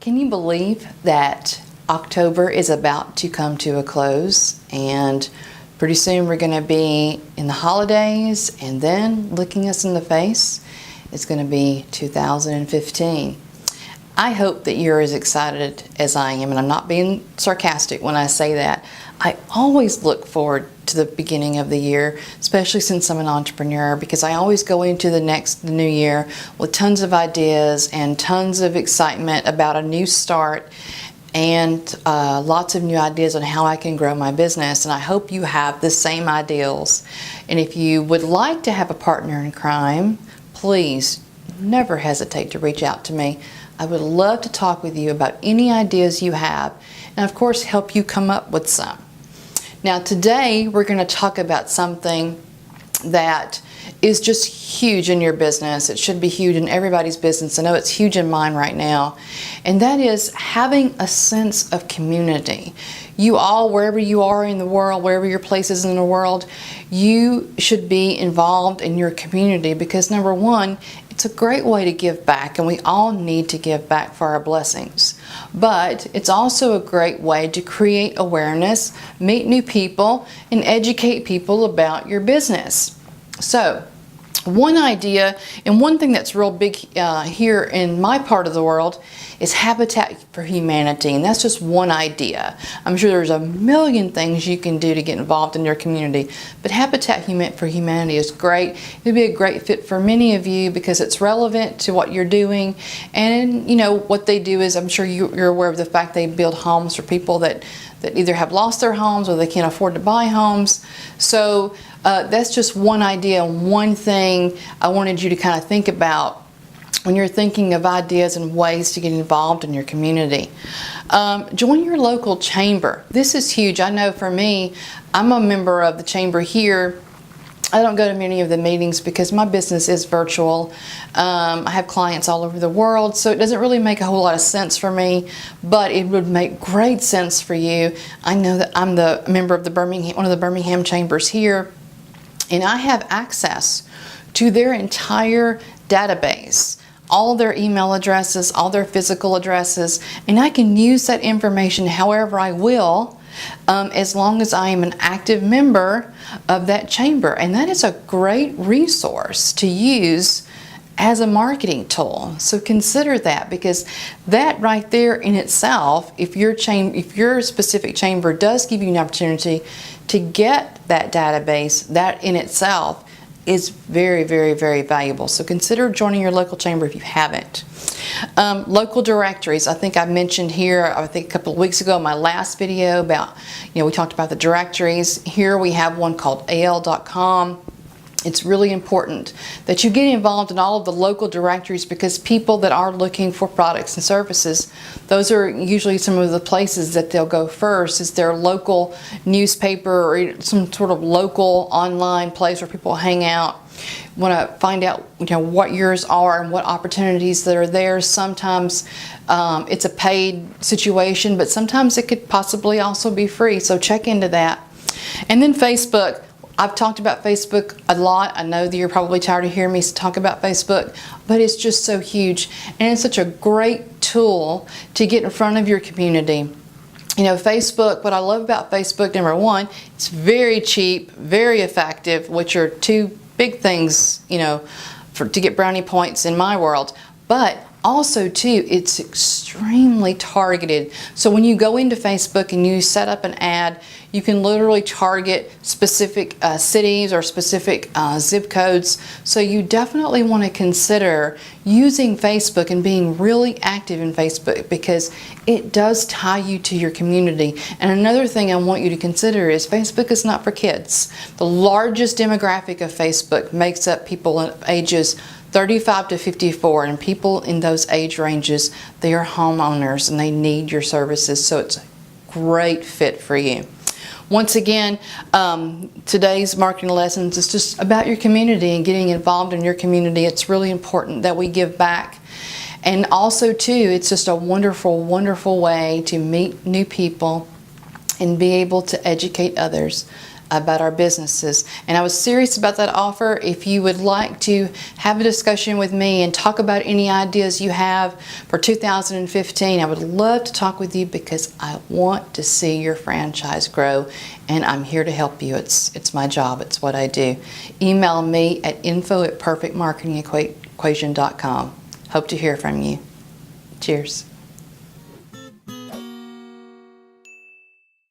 Can you believe that October is about to come to a close, and pretty soon we're going to be in the holidays, and then looking us in the face is going to be 2015. I hope that you're as excited as I am, and I'm not being sarcastic when I say that. I always look forward to the beginning of the year, especially since I'm an entrepreneur, because I always go into the new year with tons of ideas and tons of excitement about a new start and lots of new ideas on how I can grow my business. And I hope you have the same ideals. And if you would like to have a partner in crime, please never hesitate to reach out to me. I would love to talk with you about any ideas you have, and of course help you come up with some. Now today we're going to talk about something that is just huge in your business. It should be huge in everybody's business. I know it's huge in mine right now. And that is having a sense of community. You all, wherever you are in the world, wherever your place is in the world, you should be involved in your community, because number one, it's a great way to give back, and we all need to give back for our blessings. But it's also a great way to create awareness, meet new people, and educate people about your business. So, one idea, and one thing that's real big here in my part of the world, is Habitat for Humanity, and that's just one idea. I'm sure there's a million things you can do to get involved in your community, but Habitat for Humanity is great. It'd be a great fit for many of you because it's relevant to what you're doing, and you know what they do is, I'm sure you're aware of the fact they build homes for people that either have lost their homes or they can't afford to buy homes. So that's just one idea, one thing I wanted you to kind of think about when you're thinking of ideas and ways to get involved in your community. Join your local chamber. This is huge. I know for me, I'm a member of the chamber here. I don't go to many of the meetings because my business is virtual. I have clients all over the world, so it doesn't really make a whole lot of sense for me, but it would make great sense for you. I know that I'm the member of one of the Birmingham chambers here, and I have access to their entire database, all their email addresses, all their physical addresses, and I can use that information however I will, as long as I am an active member of that chamber. And that is a great resource to use as a marketing tool. So consider that, because that right there in itself, if your specific chamber does give you an opportunity to get that database, that in itself is very, very, very valuable. So consider joining your local chamber if you haven't. Local directories, I think I mentioned here, I think a couple of weeks ago in my last video about, we talked about the directories. Here we have one called AL.com. It's really important that you get involved in all of the local directories, because people that are looking for products and services, those are usually some of the places that they'll go first, is their local newspaper or some sort of local online place where people hang out. Want to find out what yours are and what opportunities that are there. Sometimes it's a paid situation, but sometimes it could possibly also be free, so check into that. And then Facebook. I've talked about Facebook a lot. I know that you're probably tired of hearing me talk about Facebook, but it's just so huge, and it's such a great tool to get in front of your community. Facebook, what I love about Facebook, number one, it's very cheap, very effective, which are two big things, to get brownie points in my world. But also too, it's extremely targeted. So when you go into Facebook and you set up an ad, you can literally target specific cities or specific zip codes. So you definitely want to consider using Facebook and being really active in Facebook, because it does tie you to your community. And another thing I want you to consider is Facebook is not for kids. The largest demographic of Facebook makes up people in ages 35 to 54, and people in those age ranges, they are homeowners and they need your services, so it's a great fit for you. Once again, today's marketing lessons is just about your community and getting involved in your community. It's really important that we give back. And also too, it's just a wonderful, wonderful way to meet new people and be able to educate others about our businesses. And I was serious about that offer. If you would like to have a discussion with me and talk about any ideas you have for 2015, I would love to talk with you because I want to see your franchise grow, and I'm here to help you. It's my job. It's what I do. Email me at info@perfectmarketingequation.com. Hope to hear from you. Cheers.